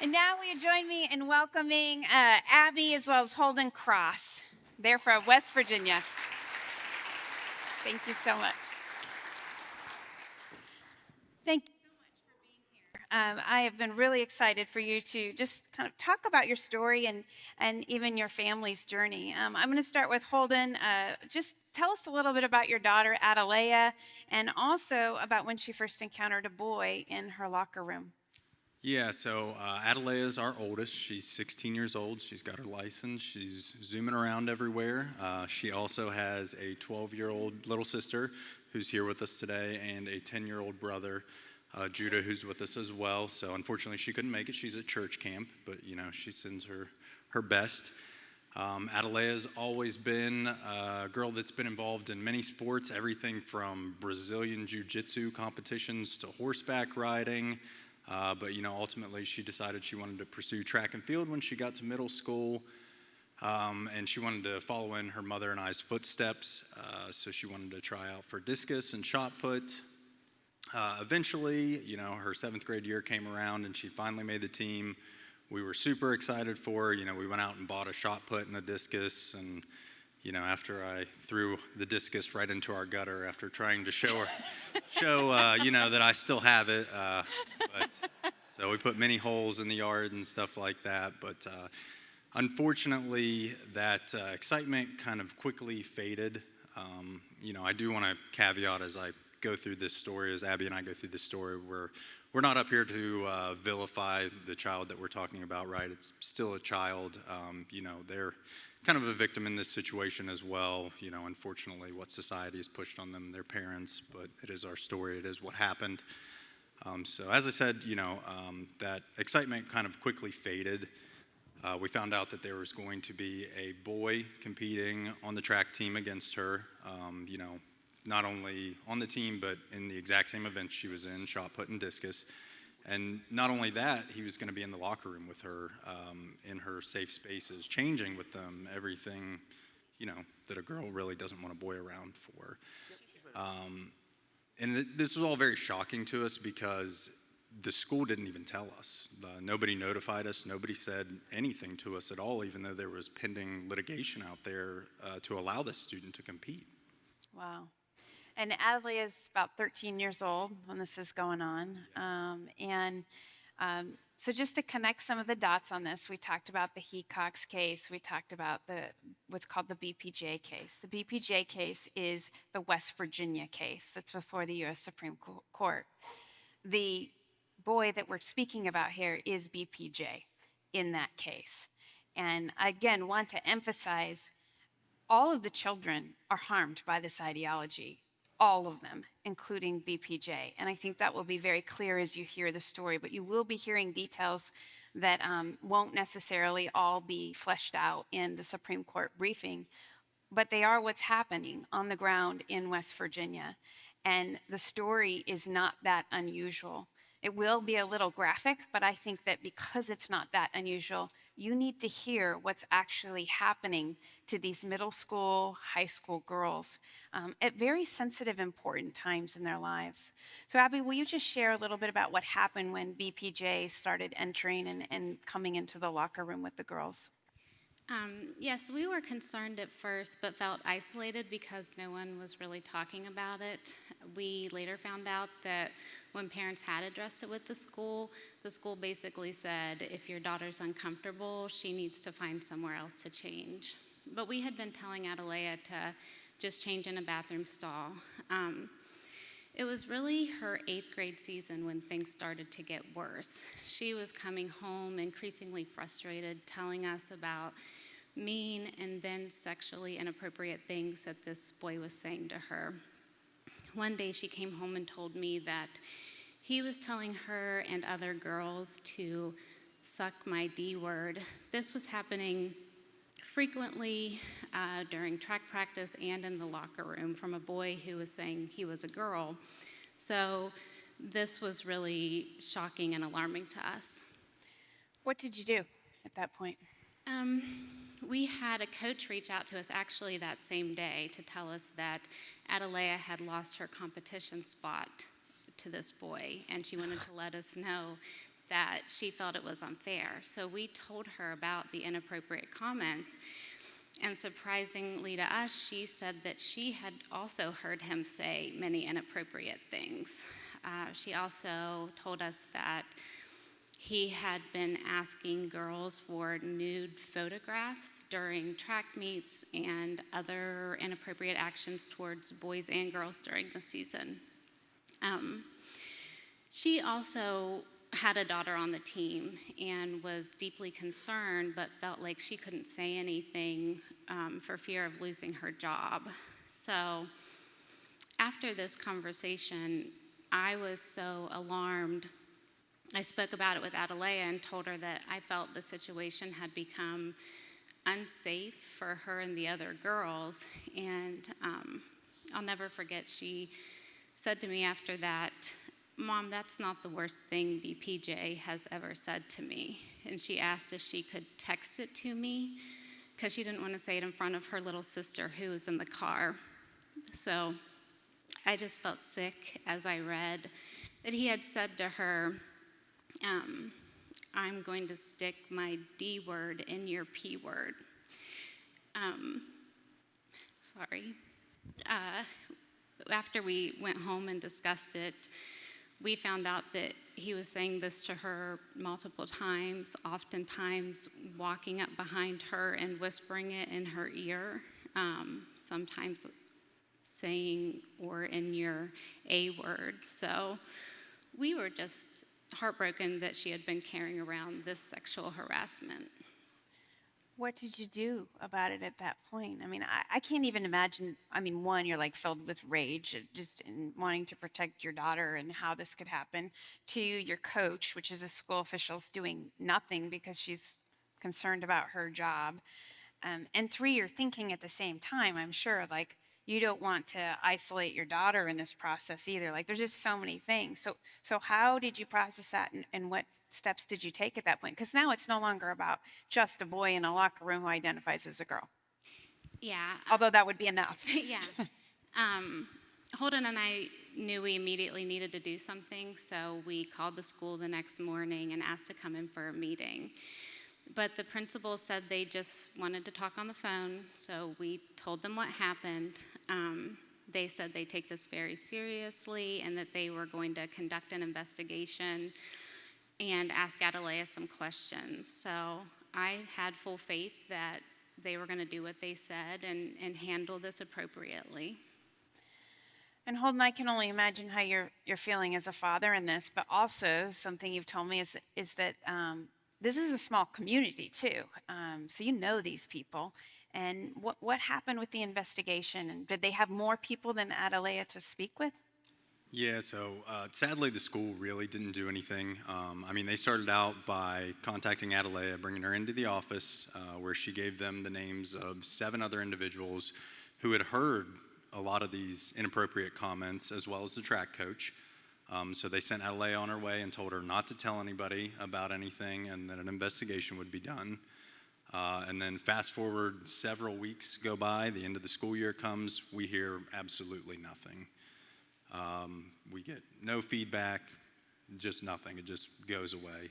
And now will you join me in welcoming Abby as well as Holden Cross. They're from West Virginia. Thank you so much. Thank you so much for being here. I have been really excited for you to just kind of talk about your story and even your family's journey. I'm going to start with Holden. Just tell us a little bit about your daughter, Adaleia, and also about when she first encountered a boy in her locker room. Yeah, so Adaleia is our oldest. She's 16 years old. She's got her license. She's zooming around everywhere. She also has a 12-year-old little sister who's here with us today and a 10-year-old brother, Judah, who's with us as well. So unfortunately, she couldn't make it. She's at church camp, but, she sends her best. Adeleia's always been a girl that's been involved in many sports, everything from Brazilian jiu-jitsu competitions to horseback riding. But ultimately she decided she wanted to pursue track and field when she got to middle school, and she wanted to follow in her mother and I's footsteps, so she wanted to try out for discus and shot put. Eventually, her 7th grade year came around and she finally made the team. We were super excited for her. We went out and bought a shot put and a discus, and after I threw the discus right into our gutter after trying to show that I still have it. So we put many holes in the yard and stuff like that. But unfortunately, that excitement kind of quickly faded. I do want to caveat as I go through this story, as Abby and I go through this story, we're not up here to vilify the child that we're talking about, right? It's still a child. They're kind of a victim in this situation as well. Unfortunately, what society has pushed on them, their parents, but it is our story. It is what happened. So as I said, that excitement kind of quickly faded. We found out that there was going to be a boy competing on the track team against her, not only on the team, but in the exact same event she was in, shot put and discus. And not only that, he was going to be in the locker room with her, in her safe spaces, changing with them everything, that a girl really doesn't want a boy around for. And this was all very shocking to us because the school didn't even tell us. Nobody notified us. Nobody said anything to us at all, even though there was pending litigation out there to allow this student to compete. Wow. And Adley is about 13 years old when this is going on. So just to connect some of the dots on this, we talked about the Hecox case. We talked about what's called the BPJ case. The BPJ case is the West Virginia case that's before the U.S. Supreme Court. The boy that we're speaking about here is BPJ in that case. And again, want to emphasize all of the children are harmed by this ideology. All of them, including BPJ. And I think that will be very clear as you hear the story, but you will be hearing details that won't necessarily all be fleshed out in the Supreme Court briefing, but they are what's happening on the ground in West Virginia. And the story is not that unusual. It will be a little graphic, but I think that because it's not that unusual, you need to hear what's actually happening to these middle school, high school girls at very sensitive, important times in their lives. So Abby, will you just share a little bit about what happened when BPJ started entering and coming into the locker room with the girls? Yes, we were concerned at first, but felt isolated because no one was really talking about it. We later found out that when parents had addressed it with the school basically said, if your daughter's uncomfortable, she needs to find somewhere else to change. But we had been telling Adaleia to just change in a bathroom stall. It was really her 8th grade season when things started to get worse. She was coming home increasingly frustrated, telling us about mean and then sexually inappropriate things that this boy was saying to her. One day she came home and told me that he was telling her and other girls to suck my D word. This was happening frequently during track practice and in the locker room from a boy who was saying he was a girl. So this was really shocking and alarming to us. What did you do at that point? We had a coach reach out to us actually that same day to tell us that Adaleia had lost her competition spot to this boy, and she wanted to let us know that she felt it was unfair. So we told her about the inappropriate comments, and surprisingly to us, she said that she had also heard him say many inappropriate things. She also told us that he had been asking girls for nude photographs during track meets and other inappropriate actions towards boys and girls during the season. She also had a daughter on the team and was deeply concerned, but felt like she couldn't say anything for fear of losing her job. So after this conversation, I was so alarmed. I spoke about it with Adaleia and told her that I felt the situation had become unsafe for her and the other girls. And I'll never forget, she said to me after that, "Mom, that's not the worst thing BPJ has ever said to me." And she asked if she could text it to me because she didn't want to say it in front of her little sister who was in the car. So I just felt sick as I read that he had said to her, "I'm going to stick my D word in your P word." After we went home and discussed it, we found out that he was saying this to her multiple times, oftentimes walking up behind her and whispering it in her ear, sometimes saying, "or in your A word." So we were just heartbroken that she had been carrying around this sexual harassment. What did you do about it at that point? I mean, I can't even imagine. I mean, one, you're like filled with rage, just in wanting to protect your daughter and how this could happen. Two, your coach, which is a school official, is doing nothing because she's concerned about her job. And three, you're thinking at the same time, I'm sure, like, you don't want to isolate your daughter in this process either. Like, there's just so many things. So how did you process that, and what steps did you take at that point? Because now it's no longer about just a boy in a locker room who identifies as a girl, Yeah, although that would be enough. yeah. Holden and I knew we immediately needed to do something, so we called the school the next morning and asked to come in for a meeting. But the principal said they just wanted to talk on the phone, so we told them what happened. They said they take this very seriously and that they were going to conduct an investigation and ask Adaleia some questions. So I had full faith that they were going to do what they said and handle this appropriately. And Holden, I can only imagine how you're feeling as a father in this, but also something you've told me is that this is a small community too. So you know these people. And what happened with the investigation? And did they have more people than Adaleia to speak with? Yeah, so sadly, the school really didn't do anything. I mean, they started out by contacting Adaleia, bringing her into the office, where she gave them the names of 7 other individuals who had heard a lot of these inappropriate comments, as well as the track coach. So they sent Adaleia on her way and told her not to tell anybody about anything and that an investigation would be done. And then fast forward several weeks go by, the end of the school year comes, we hear absolutely nothing. We get no feedback, just nothing. It just goes away.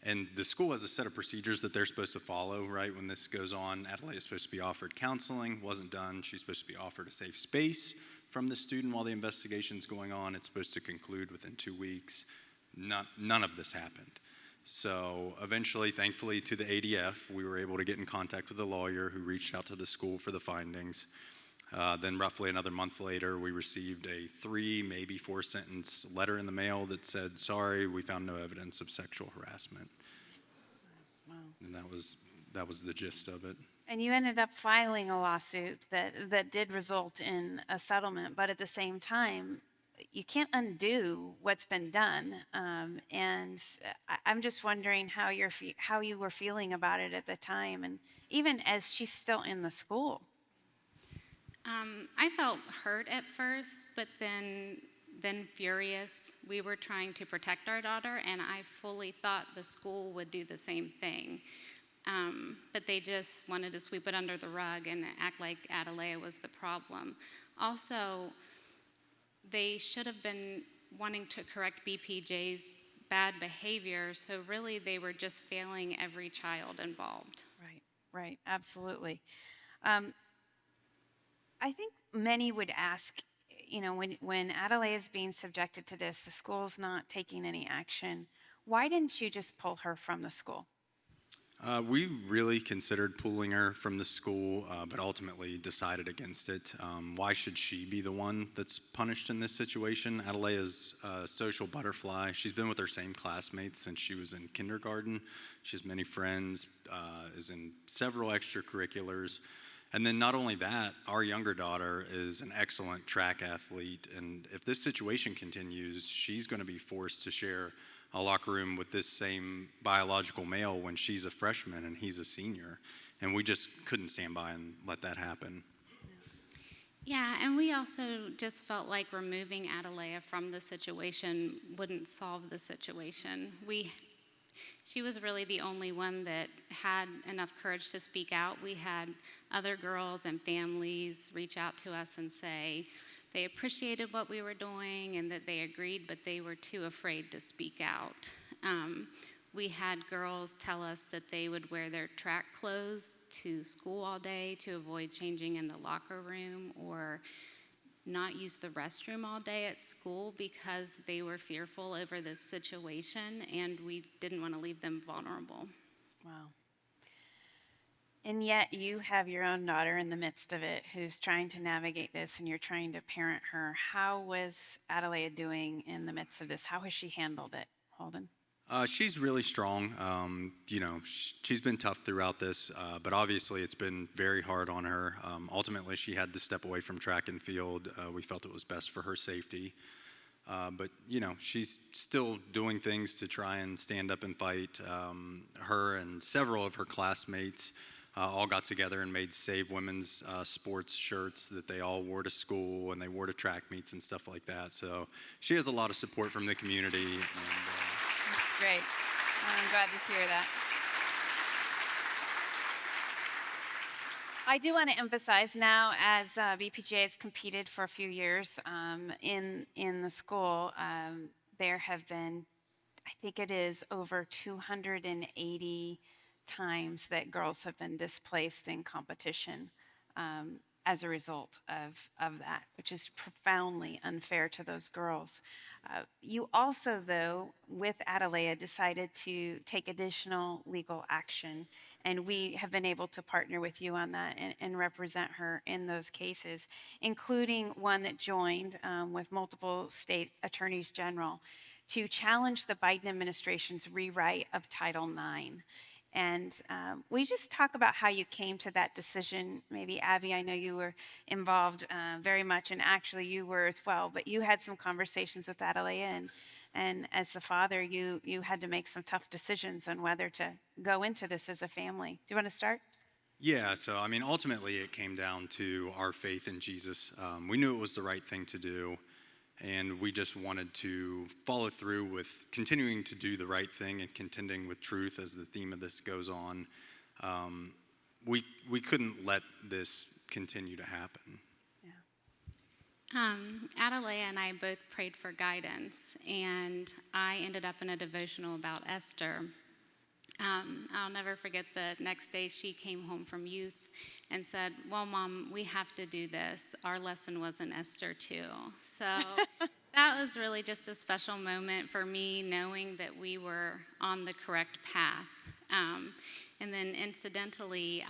And the school has a set of procedures that they're supposed to follow, right? When this goes on, Adaleia is supposed to be offered counseling, wasn't done. She's supposed to be offered a safe space from the student while the investigation's going on. It's supposed to conclude within 2 weeks. None of this happened. So eventually, thankfully, to the ADF, we were able to get in contact with a lawyer who reached out to the school for the findings. Then roughly another month later, we received a 3, maybe 4-sentence letter in the mail that said, "Sorry, we found no evidence of sexual harassment." Wow. And that was the gist of it. And you ended up filing a lawsuit that did result in a settlement, but at the same time, you can't undo what's been done. And I'm just wondering how you were feeling about it at the time, and even as she's still in the school. I felt hurt at first, but then furious. We were trying to protect our daughter, and I fully thought the school would do the same thing. But they just wanted to sweep it under the rug and act like Adaleia was the problem. Also, they should have been wanting to correct BPJ's bad behavior. So really, they were just failing every child involved. Right, right, absolutely. Um, I think many would ask, when Adelaide is being subjected to this, the school's not taking any action. Why didn't you just pull her from the school? We really considered pulling her from the school, but ultimately decided against it. Why should she be the one that's punished in this situation? Adelaia's a social butterfly. She's been with her same classmates since she was in kindergarten. She has many friends, is in several extracurriculars. And then not only that, our younger daughter is an excellent track athlete. And if this situation continues, she's going to be forced to share a locker room with this same biological male when she's a freshman and he's a senior. And we just couldn't stand by and let that happen. Yeah, and we also just felt like removing Adaleia from the situation wouldn't solve the situation. She was really the only one that had enough courage to speak out. We had other girls and families reach out to us and say they appreciated what we were doing and that they agreed, but they were too afraid to speak out. We had girls tell us that they would wear their track clothes to school all day to avoid changing in the locker room, or not use the restroom all day at school because they were fearful over this situation, and we didn't want to leave them vulnerable. Wow. And yet you have your own daughter in the midst of it who's trying to navigate this, and you're trying to parent her. How was Adelaide doing in the midst of this? How has she handled it, Holden? She's really strong. She's been tough throughout this, but obviously it's been very hard on her. Ultimately, she had to step away from track and field. We felt it was best for her safety. But she's still doing things to try and stand up and fight. Her and several of her classmates all got together and made Save Women's sports shirts that they all wore to school, and they wore to track meets and stuff like that. So she has a lot of support from the community. That's great. I'm glad to hear that. I do want to emphasize now, as BPJ has competed for a few years in the school, there have been, I think it is over 280 times that girls have been displaced in competition as a result of that, which is profoundly unfair to those girls. You also, though, with Adaleia, decided to take additional legal action, and we have been able to partner with you on that and represent her in those cases, including one that joined with multiple state attorneys general to challenge the Biden administration's rewrite of Title IX. And we just talk about how you came to that decision. Maybe, Abby, I know you were involved very much, and actually you were as well, but you had some conversations with Adaleia, and as the father, you had to make some tough decisions on whether to go into this as a family. Do you want to start? Yeah, so ultimately it came down to our faith in Jesus. We knew it was the right thing to do, and we just wanted to follow through with continuing to do the right thing and contending with truth as the theme of this goes on. We couldn't let this continue to happen. Adaleia and I both prayed for guidance, and I ended up in a devotional about Esther. I'll never forget the next day she came home from youth and said, "Well, Mom, we have to do this. Our lesson was in Esther too." So that was really just a special moment for me, knowing that we were on the correct path. And then incidentally,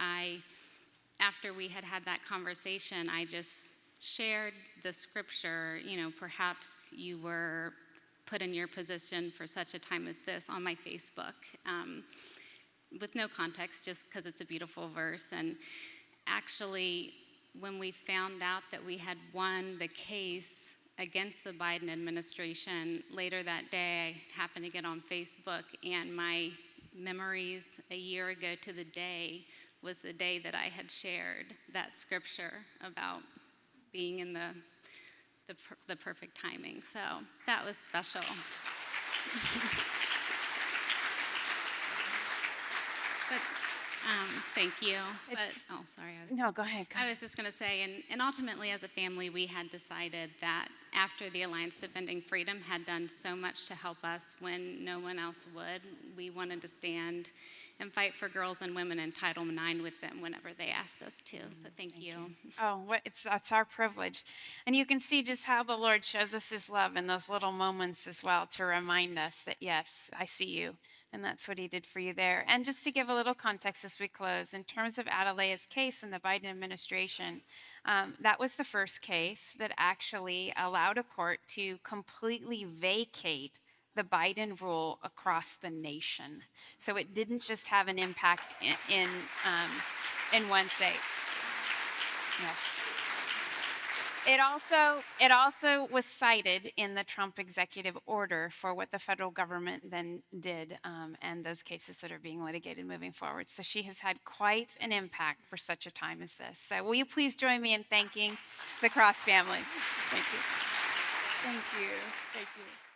after we had that conversation, I just shared the scripture, perhaps you were put in your position for such a time as this, on my Facebook, with no context, just because it's a beautiful verse. And actually, when we found out that we had won the case against the Biden administration, later that day, I happened to get on Facebook, and my memories a year ago to the day was the day that I had shared that scripture about being in the perfect timing. So that was special. But Thank you. It's- Sorry. No, go ahead. I was just going to say, and ultimately as a family, we had decided that after the Alliance Defending Freedom had done so much to help us when no one else would, we wanted to stand and fight for girls and women in Title IX with them whenever they asked us to. So thank you. Oh, it's our privilege. And you can see just how the Lord shows us his love in those little moments as well to remind us that, yes, I see you. And that's what he did for you there. And just to give a little context as we close, in terms of Adeleia's case in the Biden administration, that was the first case that actually allowed a court to completely vacate the Biden rule across the nation. So it didn't just have an impact in one state. Yes. It also was cited in the Trump executive order for what the federal government then did, and those cases that are being litigated moving forward. So she has had quite an impact for such a time as this. So will you please join me in thanking the Cross family? Thank you. Thank you. Thank you.